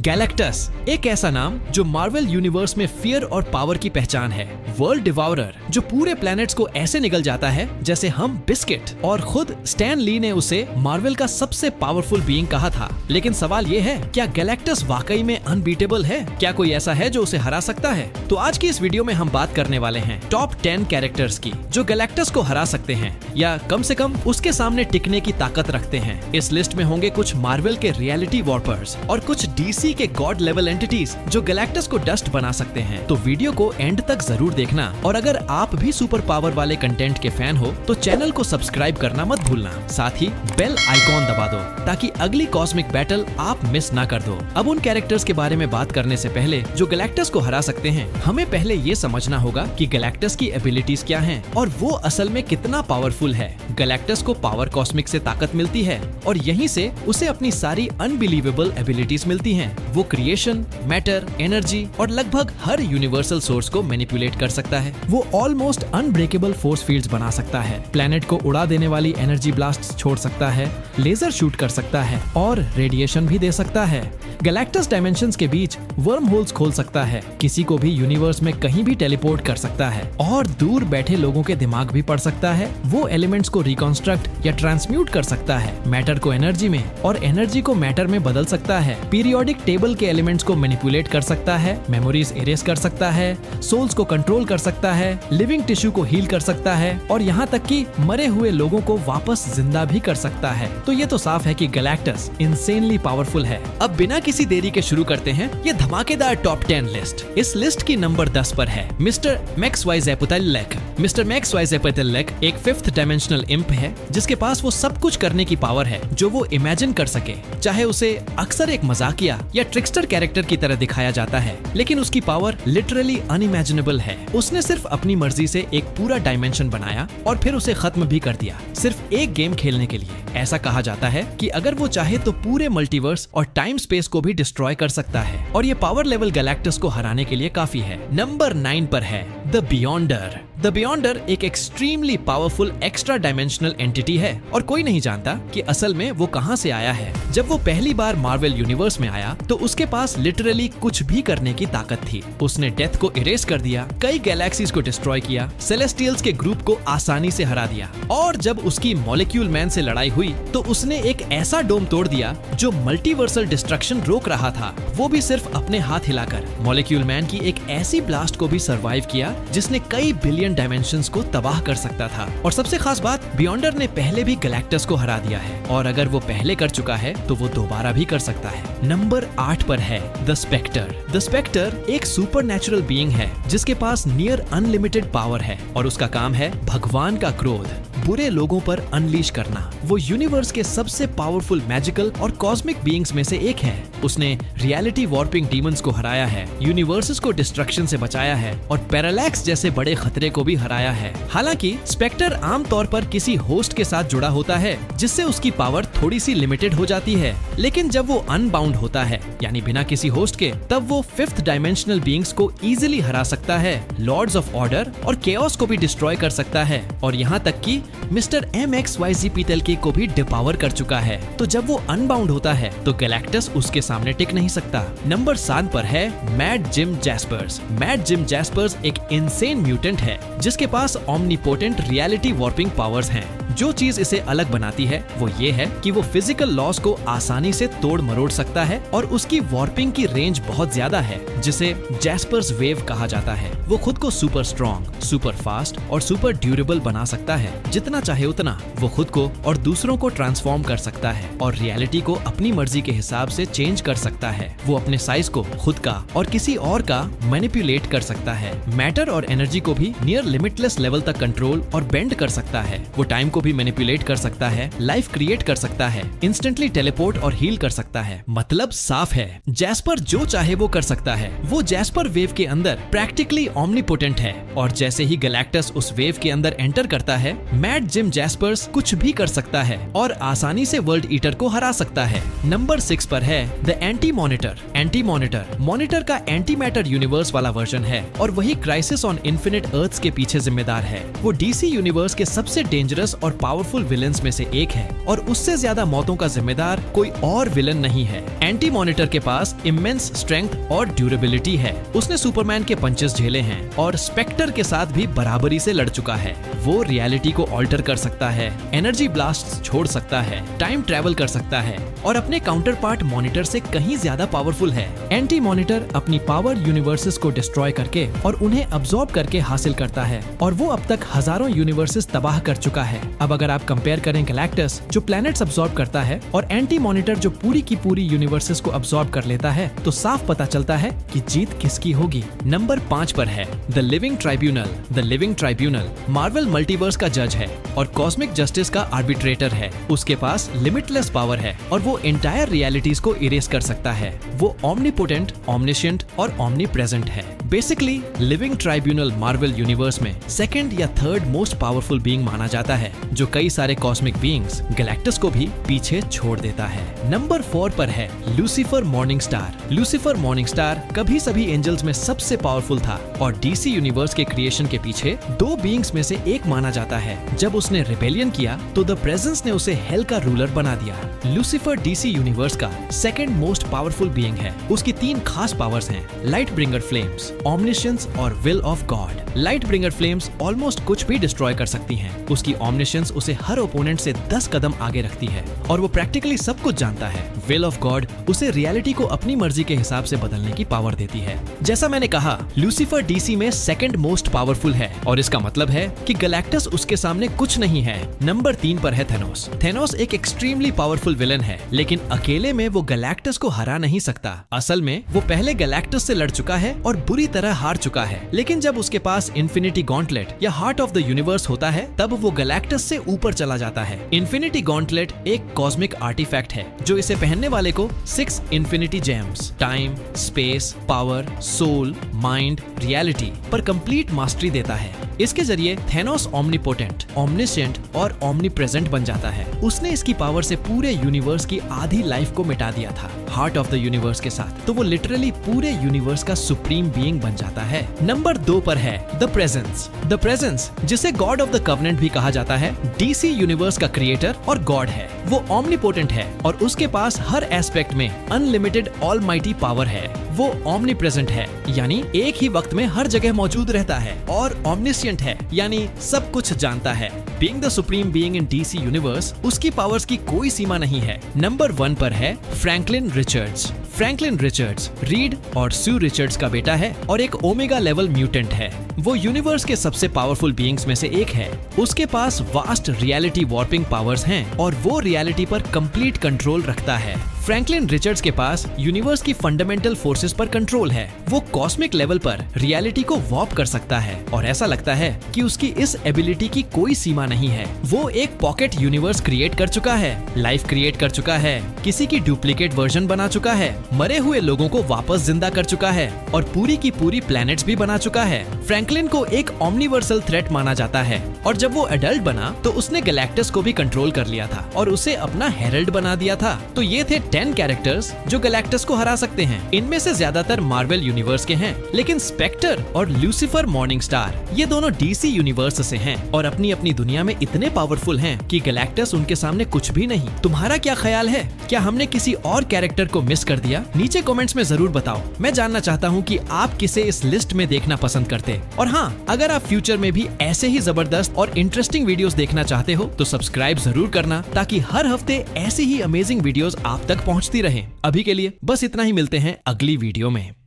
Galactus, एक ऐसा नाम जो मार्वल यूनिवर्स में फियर और पावर की पहचान है। वर्ल्ड डिवाउरर, जो पूरे प्लैनेट्स को ऐसे निगल जाता है जैसे हम बिस्किट। और खुद स्टैन ली ने उसे मार्वल का सबसे पावरफुल बीइंग कहा था। लेकिन सवाल ये है, क्या गैलेक्टस वाकई में अनबीटेबल है? क्या कोई ऐसा है जो उसे हरा सकता है? तो आज की इस वीडियो में हम बात करने वाले हैं टॉप 10 कैरेक्टर्स की जो गैलेक्टस को हरा सकते हैं या कम से कम उसके सामने टिकने की ताकत रखते हैं। इस लिस्ट में होंगे कुछ मार्वल के रियलिटी वॉर्पर्स और कुछ डीसी के गॉड लेवल एंटिटीज जो गैलेक्टस को डस्ट बना सकते हैं। तो वीडियो को एंड तक जरूर देखना और अगर आप भी सुपर पावर वाले कंटेंट के फैन हो तो चैनल को सब्सक्राइब करना मत भूलना। साथ ही बेल आइकॉन दबा दो ताकि अगली कॉस्मिक बैटल आप मिस ना कर दो। अब उन कैरेक्टर्स के बारे में बात करने से पहले जो गैलेक्टस को हरा सकते हैं, हमें पहले ये समझना होगा कि गैलेक्टस की एबिलिटीज क्या हैं और वो असल में कितना पावरफुल है। गैलेक्टस को पावर कॉस्मिक से ताकत मिलती है और यहीं से उसे अपनी सारी अनबिलीवेबल एबिलिटीज मिलती हैं। वो क्रिएशन, मैटर, एनर्जी और लगभग हर यूनिवर्सल सोर्स को मैनिपुलेट कर सकता है। वो ऑलमोस्ट अनब्रेकेबल फोर्स फील्ड्स बना सकता है, प्लेनेट को उड़ा देने वाली एनर्जी ब्लास्ट्स छोड़ सकता है, लेजर शूट कर सकता है और रेडिएशन भी दे सकता है। गैलेक्टस डायमेंशंस के बीच वर्म होल्स खोल सकता है, किसी को भी यूनिवर्स में कहीं भी टेलीपोर्ट कर सकता है और दूर बैठे लोगों के दिमाग भी पढ़ सकता है। वो एलिमेंट्स को रिकॉन्स्ट्रक्ट या ट्रांसम्यूट कर सकता है, मैटर को एनर्जी में और एनर्जी को मैटर में बदल सकता है, पीरियोडिक टेबल के एलिमेंट्स को मैनिपुलेट कर सकता है, मेमोरीज इरेज कर सकता है, सोल्स को कंट्रोल कर सकता है, लिविंग टिश्यू को हील कर सकता है और यहाँ तक कि मरे हुए लोगों को वापस जिंदा भी कर सकता है। तो ये तो साफ है कि गैलेक्टस इनसेनली पावरफुल है। अब बिना किसी देरी के शुरू करते हैं ये धमाकेदार टॉप 10 लिस्ट। इस लिस्ट की नंबर 10 पर है मिस्टर मैक्सवाइज़ेपटेल्लेक। मिस्टर मैक्सवाइज़ेपटेल्लेक एक 5th डायमेंशनल इम्प है जिसके पास वो सब कुछ करने की पावर है जो वो इमेजिन कर सके। चाहे उसे अक्सर एक मजाकिया या ट्रिकस्टर कैरेक्टर की तरह दिखाया जाता है, लेकिन उसकी पावर लिटरली अनइमेजिनेबल है। उसने सिर्फ अपनी मर्जी से एक पूरा डायमेंशन बनाया और फिर उसे खत्म भी कर दिया, सिर्फ एक गेम खेलने के लिए। ऐसा कहा जाता है कि अगर वो चाहे तो पूरे मल्टीवर्स और टाइम स्पेस को भी डिस्ट्रॉय कर सकता है और ये पावर लेवल गैलेक्टस को हराने के लिए काफी है। नंबर 9 पर है द बियॉन्डर। द बियॉन्डर एक extremely powerful extra dimensional entity है और कोई नहीं जानता कि असल में वो कहां से आया है। जब वो पहली बार मार्वल यूनिवर्स में आया तो उसके पास लिटरली कुछ भी करने की ताकत थी। उसने डेथ को इरेज कर दिया, कई गैलेक्सीज को डिस्ट्रॉय किया, सेलेस्टियल्स के ग्रुप को आसानी से हरा दिया और जब उसकी मॉलिक्यूल मैन से लड़ाई हुई तो उसने एक ऐसा डोम तोड़ दिया जो मल्टीवर्सल डिस्ट्रक्शन रोक रहा था, वो भी सिर्फ अपने हाथ हिलाकर। मॉलिक्यूल मैन की एक ऐसी ब्लास्ट को भी सर्वाइव किया जिसने कई बिलियन डायमेंशंस को तबाह कर सकता था। और सबसे खास बात, बियॉन्डर ने पहले भी गैलेक्टस को हरा दिया है और अगर वो पहले कर चुका है तो वो दोबारा भी कर सकता है। नंबर 8 पर है द स्पेक्टर। द स्पेक्टर एक सुपरनैचुरल बीइंग है जिसके पास नियर अनलिमिटेड पावर है और उसका काम है भगवान का क्रोध बुरे लोगों पर अनलीश करना। वो यूनिवर्स के सबसे पावरफुल मैजिकल और कॉस्मिक बीइंग्स में से एक है। उसने रियलिटी वॉर्पिंग डीमंस को हराया है, यूनिवर्सेस को डिस्ट्रक्शन से बचाया है और पैरालैक्स जैसे बड़े खतरे को भी हराया है। हालांकि स्पेक्टर आमतौर पर किसी होस्ट के साथ जुड़ा होता है जिससे उसकी पावर थोड़ी सी लिमिटेड हो जाती है, लेकिन जब वो अनबाउंड होता है यानी बिना किसी होस्ट के, तब वो 5th डायमेंशनल बीइंग्स को इजीली हरा सकता है, लॉर्ड्स ऑफ ऑर्डर और केओस को भी डिस्ट्रॉय कर सकता है और यहाँ तक कि मिस्टर MXYZPTLK को भी डिपावर कर चुका है। तो जब वो अनबाउंड होता है तो गैलेक्टस उसके सामने टिक नहीं सकता। नंबर 7 पर है मैड जिम जैस्पर्स। मैड जिम जैस्पर्स एक इनसेन म्यूटेंट है जिसके पास ओमनीपोटेंट रियलिटी वॉर्पिंग पावर्स हैं। जो चीज इसे अलग बनाती है वो ये है कि वो फिजिकल लॉस को आसानी से तोड़ मरोड़ सकता है और उसकी वॉर्पिंग की रेंज बहुत ज्यादा है जिसे जैस्पर्स वेव कहा जाता है। वो खुद को सुपर स्ट्रॉन्ग, सुपर फास्ट और सुपर ड्यूरेबल बना सकता है। जितना चाहे उतना वो खुद को और दूसरों को ट्रांसफॉर्म कर सकता है और रियलिटी को अपनी मर्जी के हिसाब से चेंज कर सकता है। वो अपने साइज को खुद का और किसी और का मैनिपुलेट कर सकता है। मैटर और एनर्जी को भी नियर लिमिटलेस लेवल तक कंट्रोल और बेंड कर सकता है। वो टाइम को भी मैनिपुलेट कर सकता है, लाइफ क्रिएट कर सकता है, इंस्टेंटली टेलीपोर्ट और हील कर सकता है। मतलब साफ है, जैस्पर जो चाहे वो कर सकता है। वो जैस्पर वेव के अंदर प्रैक्टिकली ओमनीपोटेंट है और जैसे ही गैलेक्टस उस वेव के अंदर एंटर करता है, मैड जिम जैस्पर्स कुछ भी कर सकता है और आसानी से वर्ल्ड ईटर को हरा सकता है। नंबर 6 पर है the anti monitor. Anti monitor monitor का एंटी मैटर यूनिवर्स वाला वर्जन है और वही क्राइसिस ऑन इन्फिनिट अर्थ्स के पीछे जिम्मेदार है। वो डीसी यूनिवर्स के सबसे डेंजरस और पावरफुल विलेंस में से एक है और उससे ज्यादा मौतों का जिम्मेदार कोई और विलन नहीं है। एंटी मॉनिटर के पास इमेंस स्ट्रेंथ और ड्यूरेबिलिटी है। उसने सुपरमैन के पंचेस झेले हैं और स्पेक्टर के साथ भी बराबरी से लड़ चुका है। वो रियलिटी को ऑल्टर कर सकता है, एनर्जी ब्लास्ट छोड़ सकता है, टाइम ट्रेवल कर सकता है और अपने काउंटर पार्ट मॉनिटर से कहीं ज्यादा पावरफुल है। एंटी मॉनिटर अपनी पावर यूनिवर्सेस को डिस्ट्रॉय करके और उन्हें अब्सॉर्ब करके हासिल करता है और वो अब तक हजारों यूनिवर्सेस तबाह कर चुका है। अब अगर आप कंपेयर करें गैलेक्टस जो प्लैनेट्स अब्सॉर्ब करता है और एंटी मॉनिटर जो पूरी की पूरी यूनिवर्सेस को अब्सॉर्ब कर लेता है तो साफ पता चलता है कि जीत किसकी होगी। नंबर 5 पर है the living tribunal. The living tribunal Marvel multiverse का जज है और कॉस्मिक जस्टिस का आर्बिट्रेटर है। उसके पास लिमिटलेस पावर है और वो एंटायर रियलिटीज को इरेज कर सकता है। वो ओमनीपोटेंट, ओमनिशिएंट और ओमनीप्रेजेंट है। Basically living tribunal Marvel universe में सेकंड या थर्ड मोस्ट पावरफुल बीइंग माना जाता है जो कई सारे कॉस्मिक बीइंग्स गैलेक्टस को भी पीछे छोड़ देता है। नंबर 4 पर है Lucifer morning star. Lucifer morning star कभी सभी एंजल्स में सबसे पावरफुल था और डीसी यूनिवर्स के क्रिएशन के पीछे 2 बीइंग्स में से एक माना जाता है। जब उसने रिबेलियन किया तो द प्रेजेंस ने उसे हेल का रूलर बना दिया। लूसीफर डीसी यूनिवर्स का सेकंड मोस्ट पावरफुल बीइंग है। उसकी 3 खास पावर्स हैं, लाइट ब्रिंगर फ्लेम्स, ओमनिशियंस और will of God. Light bringer flames almost कुछ भी डिस्ट्रॉय कर सकती हैं। उसकी ओमनिशियंस उसे हर ओपोनेंट से 10 कदम आगे रखती है और वो प्रैक्टिकली सब कुछ जानता है। विल ऑफ गॉड उसे रियलिटी को अपनी मर्जी के हिसाब से बदलने की पावर देती है। जैसा मैंने कहा, लूसीफर डीसी में सेकंड मोस्ट पावरफुल है और इसका मतलब है कि गैलेक्टस उसके सामने कुछ नहीं है। नंबर 3 पर है थेनोस। थेनोस एक एक्सट्रीमली पावरफुल विलन है लेकिन अकेले में वो गैलेक्टस को हरा नहीं सकता। असल में वो पहले गैलेक्टस से लड़ चुका है और बुरी तरह हार चुका है, लेकिन जब उसके पास इन्फिनिटी गॉन्टलेट या हार्ट ऑफ द यूनिवर्स होता है तब वो गैलेक्टस से ऊपर चला जाता है। इन्फिनिटी गॉन्टलेट एक कॉस्मिक आर्टिफैक्ट है जो इसे पहनने वाले को 6 infinity gems, time, space, power, soul, mind, reality पर कंप्लीट मास्टरी देता है। इसके जरिए थेनोस ओमनीपोटेंट, ओमनिशिएंट और ओमनीप्रेजेंट बन जाता है। उसने इसकी पावर से पूरे यूनिवर्स की आधी लाइफ को मिटा दिया था हार्ट ऑफ द यूनिवर्स के साथ, तो वो लिटरली पूरे यूनिवर्स का सुप्रीम बीइंग बन जाता है। नंबर 2 पर है द प्रेजेंस। द प्रेजेंस जिसे गॉड ऑफ द कवेनेंट भी कहा जाता है, डीसी यूनिवर्स का क्रिएटर और गॉड है। वो ओमनीपोटेंट है और उसके पास हर एस्पेक्ट में अनलिमिटेड ऑलमाइटी पावर है। वो ओमनीप्रेजेंट है यानी एक ही वक्त में हर जगह मौजूद रहता है और ओमनिशिएंट है यानी सब कुछ जानता है। Being the supreme being in DC universe, उसकी पावर्स की कोई सीमा नहीं है। नंबर 1 पर है Franklin Richards. Franklin Richards read और सू रिचर्ड्स का बेटा है और एक ओमेगा लेवल म्यूटेंट है। वो यूनिवर्स के सबसे पावरफुल बीइंग्स में से एक है। उसके पास वास्ट रियलिटी वॉर्पिंग पावर्स हैं और वो रियलिटी पर कंप्लीट कंट्रोल रखता है। फ्रैंकलिन रिचर्ड्स के पास यूनिवर्स की फंडामेंटल फोर्सेस पर कंट्रोल है। वो कॉस्मिक लेवल पर रियलिटी को वॉर्प कर सकता है और ऐसा लगता है कि उसकी इस एबिलिटी की कोई सीमा नहीं है। वो एक पॉकेट यूनिवर्स क्रिएट कर चुका है, लाइफ क्रिएट कर चुका है, किसी की डुप्लीकेट वर्जन बना चुका है, मरे हुए लोगों को वापस जिंदा कर चुका है और पूरी की पूरी प्लैनेट्स भी बना चुका है। फ्रैंकलिन को एक ओमनिवर्सल थ्रेट माना जाता है और जब वो एडल्ट बना तो उसने गैलेक्टस को भी कंट्रोल कर लिया था और उसे अपना हेरल्ड बना दिया था। तो ये थे 10 कैरेक्टर्स जो गैलेक्टस को हरा सकते हैं। इनमें से ज्यादातर मार्वल यूनिवर्स के हैं, लेकिन स्पेक्टर और लूसीफर मॉर्निंग स्टार ये दोनों डीसी यूनिवर्स से हैं और अपनी अपनी दुनिया में इतने पावरफुल हैं कि गैलेक्टस उनके सामने कुछ भी नहीं। तुम्हारा क्या ख्याल है? क्या हमने किसी और कैरेक्टर को मिस कर दिया? नीचे कमेंट्स में जरूर बताओ। मैं जानना चाहता हूँ कि आप किसे इस लिस्ट में देखना पसंद करते। और हाँ, अगर आप फ्यूचर में भी ऐसे ही जबरदस्त और इंटरेस्टिंग वीडियोस देखना चाहते हो तो सब्सक्राइब जरूर करना ताकि हर हफ्ते ऐसी ही अमेजिंग वीडियोस आप तक पहुँचती रहें। अभी के लिए बस इतना ही, मिलते हैं अगली वीडियो में।